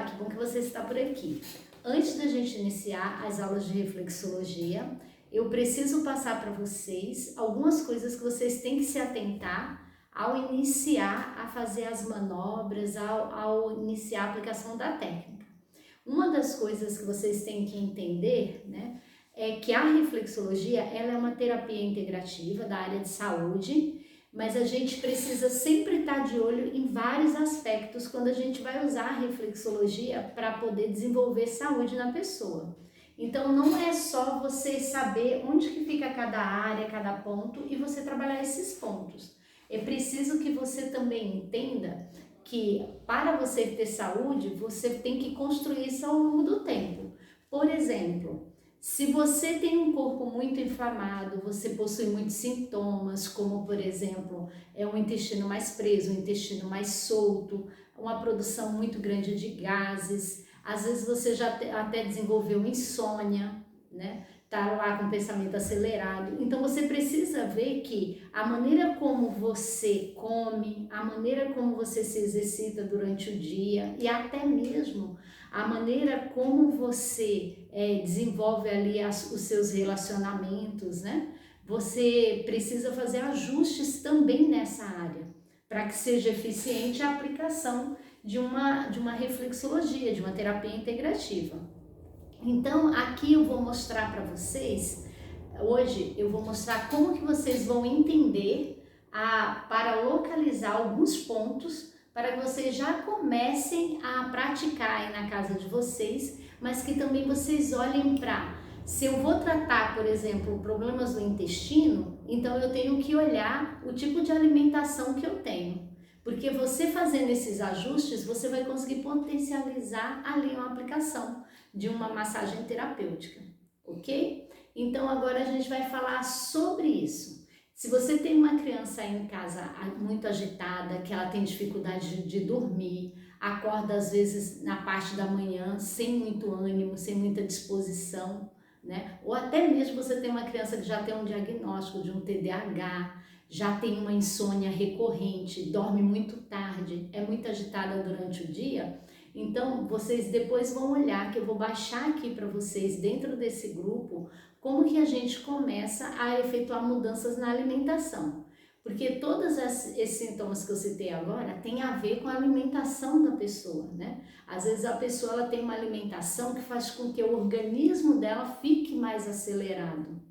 Olá, que bom que você está por aqui. Antes da gente iniciar as aulas de reflexologia, eu preciso passar para vocês algumas coisas que vocês têm que se atentar ao iniciar a fazer as manobras, ao iniciar a aplicação da técnica. Uma das coisas que vocês têm que entender, né, é que a reflexologia ela é uma terapia integrativa da área de saúde, mas a gente precisa sempre estar de olho em vários aspectos quando a gente vai usar a reflexologia para poder desenvolver saúde na pessoa. Então não é só você saber onde que fica cada área, cada ponto e você trabalhar esses pontos. É preciso que você também entenda que para você ter saúde, você tem que construir isso ao longo do tempo. Por exemplo, se você tem um corpo muito inflamado, você possui muitos sintomas, como por exemplo, um intestino mais preso, um intestino mais solto, uma produção muito grande de gases, às vezes você já até desenvolveu insônia, né? Tá lá com o pensamento acelerado. Então você precisa ver que a maneira como você come, a maneira como você se exercita durante o dia e até mesmo a maneira como você desenvolve ali os seus relacionamentos, né? Você precisa fazer ajustes também nessa área para que seja eficiente a aplicação de uma reflexologia, de uma terapia integrativa. Então, aqui eu vou mostrar para vocês, hoje eu vou mostrar como que vocês vão entender para localizar alguns pontos para que vocês já comecem a praticar aí na casa de vocês, mas que também vocês olhem para, se eu vou tratar, por exemplo, problemas do intestino, então eu tenho que olhar o tipo de alimentação que eu tenho. Porque você fazendo esses ajustes, você vai conseguir potencializar ali uma aplicação de uma massagem terapêutica, ok? Então agora a gente vai falar sobre isso. Se você tem uma criança aí em casa muito agitada, que ela tem dificuldade de dormir, acorda às vezes na parte da manhã sem muito ânimo, sem muita disposição, né? Ou até mesmo você tem uma criança que já tem um diagnóstico de um TDAH, já tem uma insônia recorrente, dorme muito tarde, é muito agitada durante o dia. Então, vocês depois vão olhar, que eu vou baixar aqui para vocês, dentro desse grupo, como que a gente começa a efetuar mudanças na alimentação. Porque todos esses sintomas que eu citei agora têm a ver com a alimentação da pessoa, né? Às vezes a pessoa ela tem uma alimentação que faz com que o organismo dela fique mais acelerado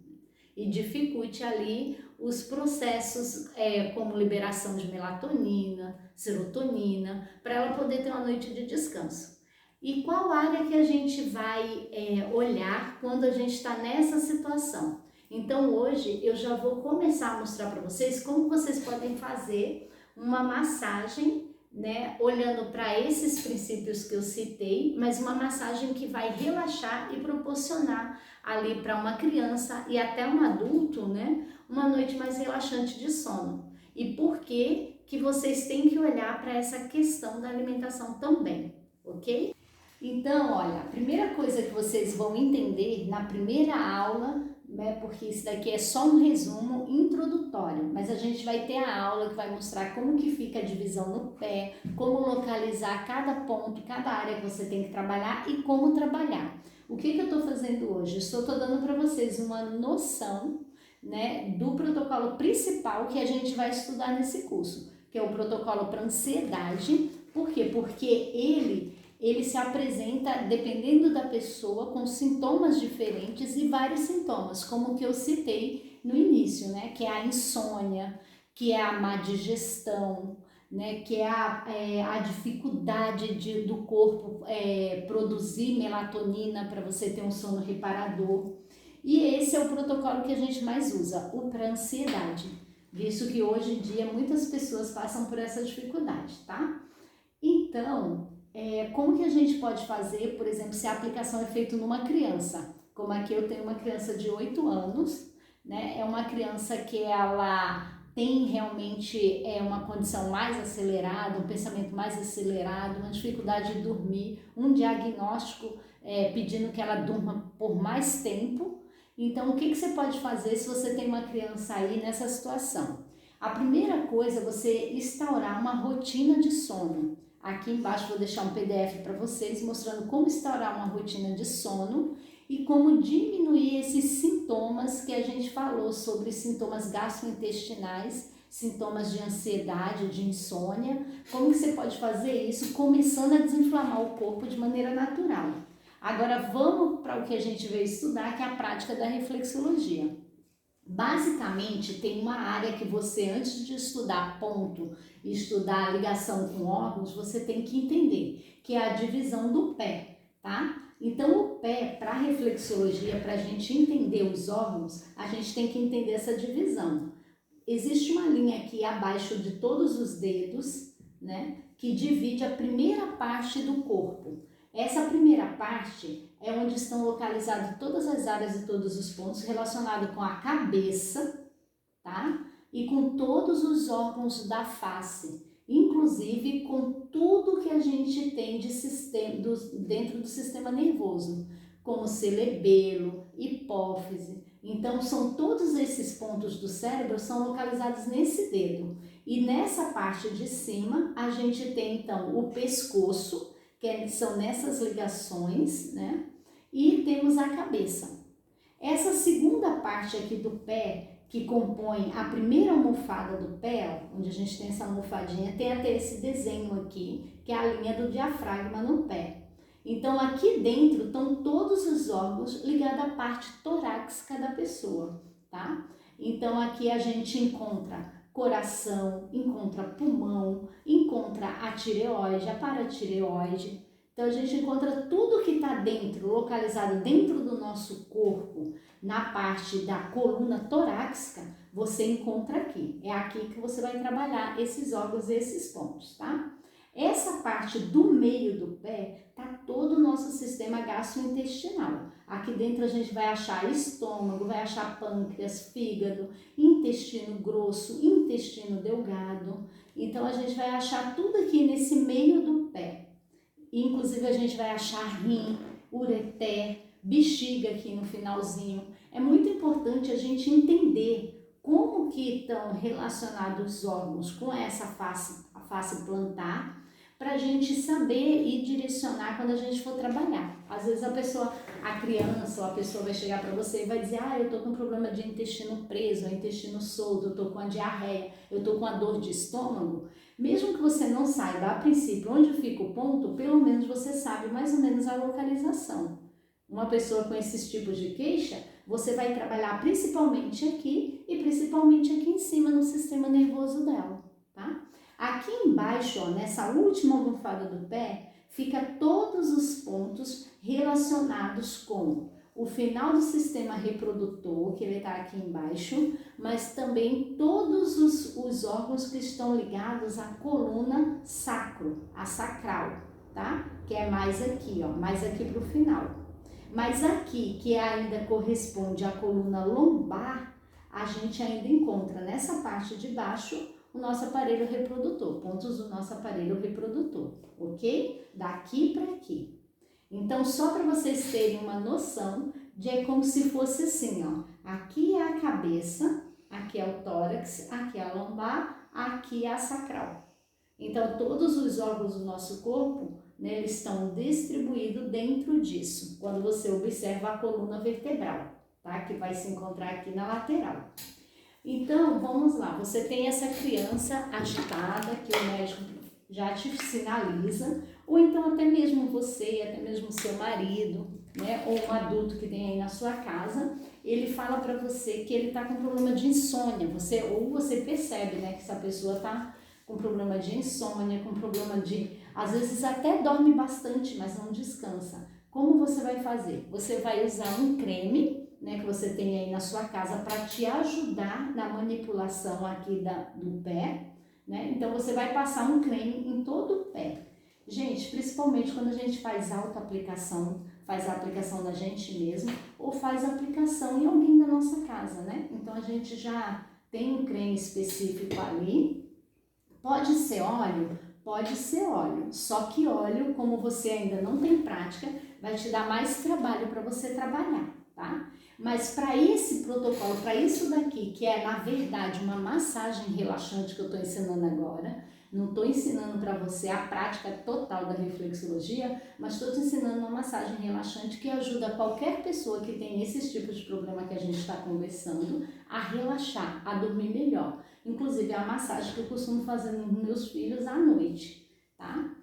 e dificulte ali os processos como liberação de melatonina, serotonina, para ela poder ter uma noite de descanso. E qual área que a gente vai olhar quando a gente está nessa situação? Então hoje eu já vou começar a mostrar para vocês como vocês podem fazer uma massagem, né, olhando para esses princípios que eu citei, mas uma massagem que vai relaxar e proporcionar ali para uma criança e até um adulto, né, uma noite mais relaxante de sono. E por que que vocês têm que olhar para essa questão da alimentação também, ok? Então, olha, a primeira coisa que vocês vão entender na primeira aula, né, porque isso daqui é só um resumo introdutório, mas a gente vai ter a aula que vai mostrar como que fica a divisão no pé, como localizar cada ponto, cada área que você tem que trabalhar e como trabalhar. O que eu estou fazendo hoje? Estou dando para vocês uma noção, né, do protocolo principal que a gente vai estudar nesse curso, que é o protocolo para ansiedade. Por quê? Porque ele se apresenta, dependendo da pessoa, com sintomas diferentes e vários sintomas, como o que eu citei no início, né? Que é a insônia, que é a má digestão, né? Que é a dificuldade do corpo produzir melatonina para você ter um sono reparador. E esse é o protocolo que a gente mais usa, o para ansiedade, visto que hoje em dia muitas pessoas passam por essa dificuldade, tá? Então, como que a gente pode fazer, por exemplo, se a aplicação é feita numa criança? Como aqui eu tenho uma criança de 8 anos, né? É uma criança que ela tem realmente uma condição mais acelerada, um pensamento mais acelerado, uma dificuldade de dormir, um diagnóstico pedindo que ela durma por mais tempo. Então, o que você pode fazer se você tem uma criança aí nessa situação? A primeira coisa é você instaurar uma rotina de sono. Aqui embaixo vou deixar um PDF para vocês mostrando como instaurar uma rotina de sono e como diminuir esses sintomas que a gente falou sobre sintomas gastrointestinais, sintomas de ansiedade, de insônia, como que você pode fazer isso começando a desinflamar o corpo de maneira natural. Agora vamos para o que a gente veio estudar, que é a prática da reflexologia. Basicamente, tem uma área que você, antes de estudar ponto e estudar a ligação com órgãos, você tem que entender, que é a divisão do pé, tá? Então, o pé, para a reflexologia, para a gente entender os órgãos, a gente tem que entender essa divisão. Existe uma linha aqui abaixo de todos os dedos, né, que divide a primeira parte do corpo. Essa primeira parte é onde estão localizadas todas as áreas e todos os pontos relacionados com a cabeça, tá? E com todos os órgãos da face, inclusive com tudo que a gente tem de sistema, dentro do sistema nervoso, como cerebelo, hipófise. Então, são todos esses pontos do cérebro são localizados nesse dedo. E nessa parte de cima, a gente tem, então, o pescoço, que são nessas ligações, né? E temos a cabeça. Essa segunda parte aqui do pé, que compõe a primeira almofada do pé, onde a gente tem essa almofadinha, tem até esse desenho aqui, que é a linha do diafragma no pé. Então, aqui dentro estão todos os órgãos ligados à parte torácica da pessoa, tá? Então, aqui a gente encontra coração, encontra pulmão, encontra a tireoide, a paratireoide. Então, a gente encontra tudo que está dentro, localizado dentro do nosso corpo, na parte da coluna torácica, você encontra aqui. É aqui que você vai trabalhar esses órgãos e esses pontos, tá? Essa parte do meio do pé está todo o nosso sistema gastrointestinal. Aqui dentro a gente vai achar estômago, vai achar pâncreas, fígado, intestino grosso, intestino delgado. Então a gente vai achar tudo aqui nesse meio do pé. Inclusive a gente vai achar rim, ureter, bexiga aqui no finalzinho. É muito importante a gente entender como que estão relacionados os órgãos com essa face, a face plantar, para a gente saber e direcionar quando a gente for trabalhar. Às vezes a criança ou a pessoa vai chegar para você e vai dizer: eu tô com problema de intestino preso, intestino solto, eu tô com a diarreia, eu tô com a dor de estômago. Mesmo que você não saiba a princípio onde fica o ponto, pelo menos você sabe mais ou menos a localização. Uma pessoa com esses tipos de queixa, você vai trabalhar principalmente aqui e principalmente aqui em cima no sistema nervoso dela, tá? Aqui embaixo, ó, nessa última almofada do pé, fica todos os pontos relacionados com o final do sistema reprodutor, que ele está aqui embaixo, mas também todos os órgãos que estão ligados à coluna sacro, a sacral, tá? Que é mais aqui, ó, mais aqui para o final. Mas aqui, que ainda corresponde à coluna lombar, a gente ainda encontra nessa parte de baixo o nosso aparelho reprodutor, pontos do nosso aparelho reprodutor, ok? Daqui para aqui. Então, só para vocês terem uma noção, é como se fosse assim, ó. Aqui é a cabeça, aqui é o tórax, aqui é a lombar, aqui é a sacral. Então, todos os órgãos do nosso corpo, né, eles estão distribuídos dentro disso, quando você observa a coluna vertebral, tá? Que vai se encontrar aqui na lateral. Então, vamos lá, você tem essa criança agitada que o médico já te sinaliza, ou então até mesmo você, até mesmo seu marido, né, ou um adulto que tem aí na sua casa, ele fala para você que ele tá com problema de insônia, ou você percebe, né, que essa pessoa tá com problema de insônia, com problema de, às vezes até dorme bastante, mas não descansa. Como você vai fazer? Você vai usar um creme, né, que você tem aí na sua casa para te ajudar na manipulação aqui do pé, né? Então você vai passar um creme em todo o pé. Gente, principalmente quando a gente faz auto-aplicação, faz a aplicação da gente mesmo ou faz a aplicação em alguém da nossa casa, né? Então a gente já tem um creme específico ali. Pode ser óleo? Pode ser óleo, só que óleo, como você ainda não tem prática, vai te dar mais trabalho para você trabalhar, tá? Mas para esse protocolo, para isso daqui, que é na verdade uma massagem relaxante que eu estou ensinando agora, Não estou ensinando para você a prática total da reflexologia, mas estou te ensinando uma massagem relaxante que ajuda qualquer pessoa que tem esses tipos de problema que a gente está conversando a relaxar, a dormir melhor. Inclusive é a massagem que eu costumo fazer nos meus filhos à noite, tá?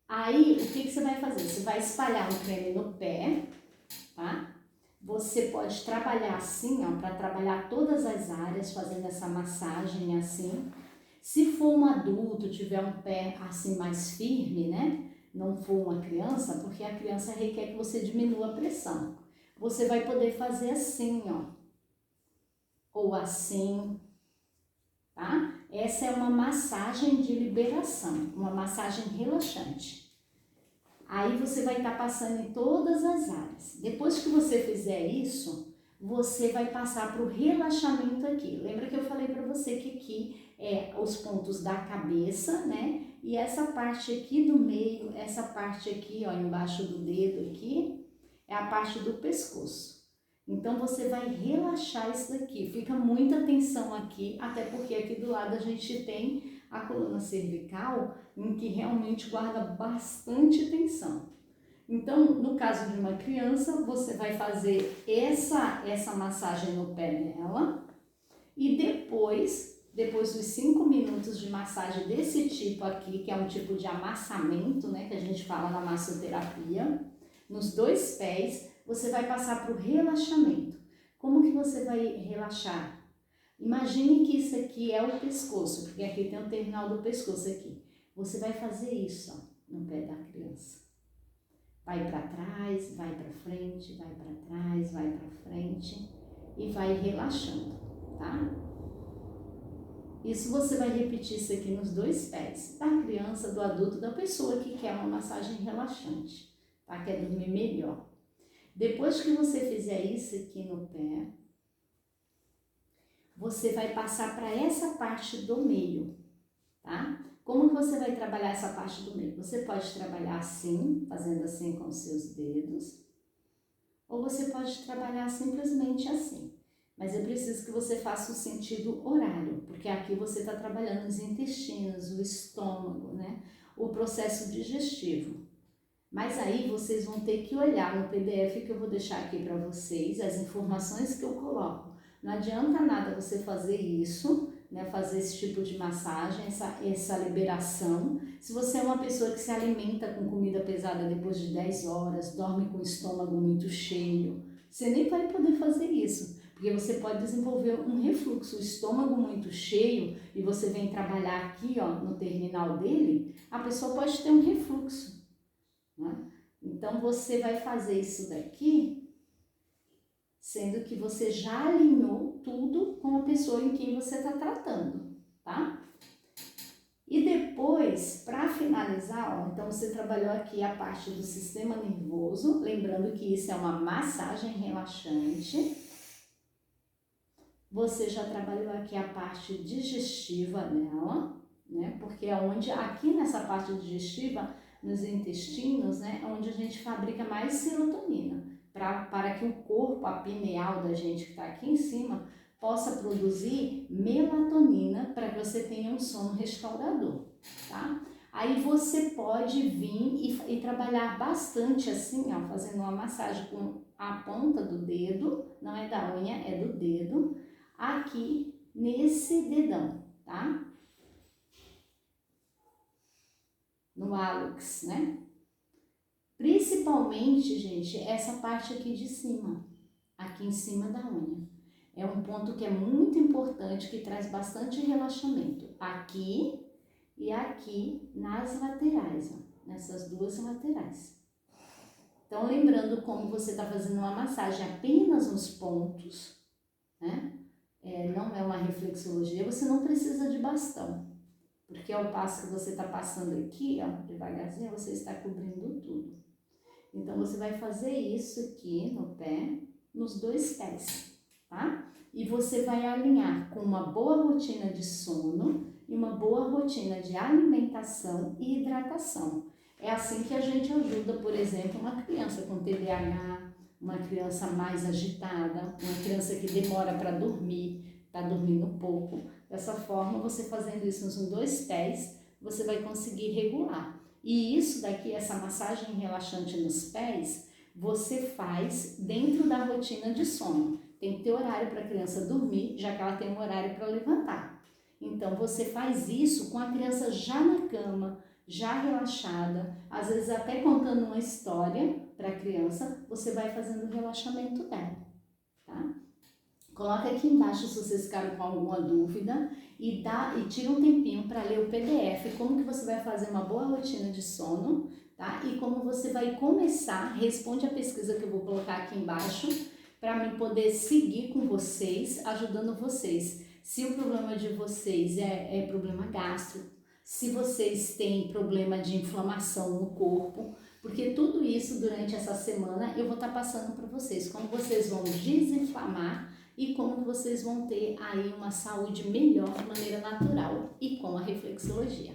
Aí, o que você vai fazer? Você vai espalhar o creme no pé, tá? Você pode trabalhar assim, ó, para trabalhar todas as áreas, fazendo essa massagem assim. Se for um adulto, tiver um pé assim mais firme, né? Não for uma criança, porque a criança requer que você diminua a pressão. Você vai poder fazer assim, ó. Ou assim, tá? Essa é uma massagem de liberação, uma massagem relaxante. Aí você vai estar passando em todas as áreas. Depois que você fizer isso, você vai passar para o relaxamento aqui. Lembra que eu falei para você que aqui é os pontos da cabeça, né? E essa parte aqui do meio, essa parte aqui, ó, embaixo do dedo aqui, é a parte do pescoço. Então você vai relaxar isso daqui. Fica muita tensão aqui, até porque aqui do lado a gente tem a coluna cervical, em que realmente guarda bastante tensão. Então, no caso de uma criança, você vai fazer essa massagem no pé dela e depois dos 5 minutos de massagem desse tipo aqui, que é um tipo de amassamento, né, que a gente fala na massoterapia, nos 2 pés, você vai passar para o relaxamento. Como que você vai relaxar? Imagine que isso aqui é o pescoço, porque aqui tem o terminal do pescoço aqui. Você vai fazer isso, ó, no pé da criança. Vai para trás, vai para frente, vai para trás, vai para frente e vai relaxando, tá? Isso você vai repetir isso aqui nos 2 pés, da criança, do adulto, da pessoa que quer uma massagem relaxante, tá? Quer dormir melhor. Depois que você fizer isso aqui no pé, você vai passar para essa parte do meio, tá? Como que você vai trabalhar essa parte do meio? Você pode trabalhar assim, fazendo assim com os seus dedos, ou você pode trabalhar simplesmente assim. Mas eu preciso que você faça o sentido horário, porque aqui você está trabalhando os intestinos, o estômago, né? O processo digestivo. Mas aí vocês vão ter que olhar no PDF que eu vou deixar aqui para vocês, as informações que eu coloco. Não adianta nada você fazer isso, né, fazer esse tipo de massagem, essa liberação. Se você é uma pessoa que se alimenta com comida pesada depois de 10 horas, dorme com o estômago muito cheio, você nem vai poder fazer isso, porque você pode desenvolver um refluxo, o estômago muito cheio, e você vem trabalhar aqui, ó, no terminal dele, a pessoa pode ter um refluxo, né? Então você vai fazer isso daqui, sendo que você já alinhou tudo com a pessoa em quem você está tratando, tá? E depois, para finalizar, ó, então você trabalhou aqui a parte do sistema nervoso, lembrando que isso é uma massagem relaxante. Você já trabalhou aqui a parte digestiva dela, né? Porque é onde, aqui nessa parte digestiva, nos intestinos, né, é onde a gente fabrica mais serotonina, para que o corpo, a pineal da gente que está aqui em cima, possa produzir melatonina para que você tenha um sono restaurador, tá? Aí você pode vir e trabalhar bastante assim, ó, fazendo uma massagem com a ponta do dedo, não é da unha, é do dedo, aqui nesse dedão, tá? No hálux, né? Principalmente, gente, essa parte aqui de cima, aqui em cima da unha. É um ponto que é muito importante, que traz bastante relaxamento. Aqui e aqui nas laterais, ó, nessas 2 laterais. Então, lembrando como você está fazendo uma massagem apenas nos pontos, né? Não é uma reflexologia, você não precisa de bastão. Porque ao passo que você está passando aqui, ó, devagarzinho, você está cobrindo tudo. Então, você vai fazer isso aqui no pé, nos 2 pés, tá? E você vai alinhar com uma boa rotina de sono e uma boa rotina de alimentação e hidratação. É assim que a gente ajuda, por exemplo, uma criança com TDAH, uma criança mais agitada, uma criança que demora para dormir, está dormindo pouco. Dessa forma, você fazendo isso nos 2 pés, você vai conseguir regular. E isso daqui, essa massagem relaxante nos pés, você faz dentro da rotina de sono. Tem que ter horário para a criança dormir, já que ela tem um horário para levantar. Então, você faz isso com a criança já na cama, já relaxada, às vezes até contando uma história para a criança, você vai fazendo o relaxamento dela, tá? Coloca aqui embaixo se vocês ficaram com alguma dúvida e tira um tempinho para ler o PDF, como que você vai fazer uma boa rotina de sono, tá? E como você vai começar, responde a pesquisa que eu vou colocar aqui embaixo, para mim poder seguir com vocês, ajudando vocês. Se o problema de vocês é problema gástrico, se vocês têm problema de inflamação no corpo, porque tudo isso durante essa semana eu vou estar passando para vocês, como vocês vão desinflamar e como vocês vão ter aí uma saúde melhor de maneira natural e com a reflexologia.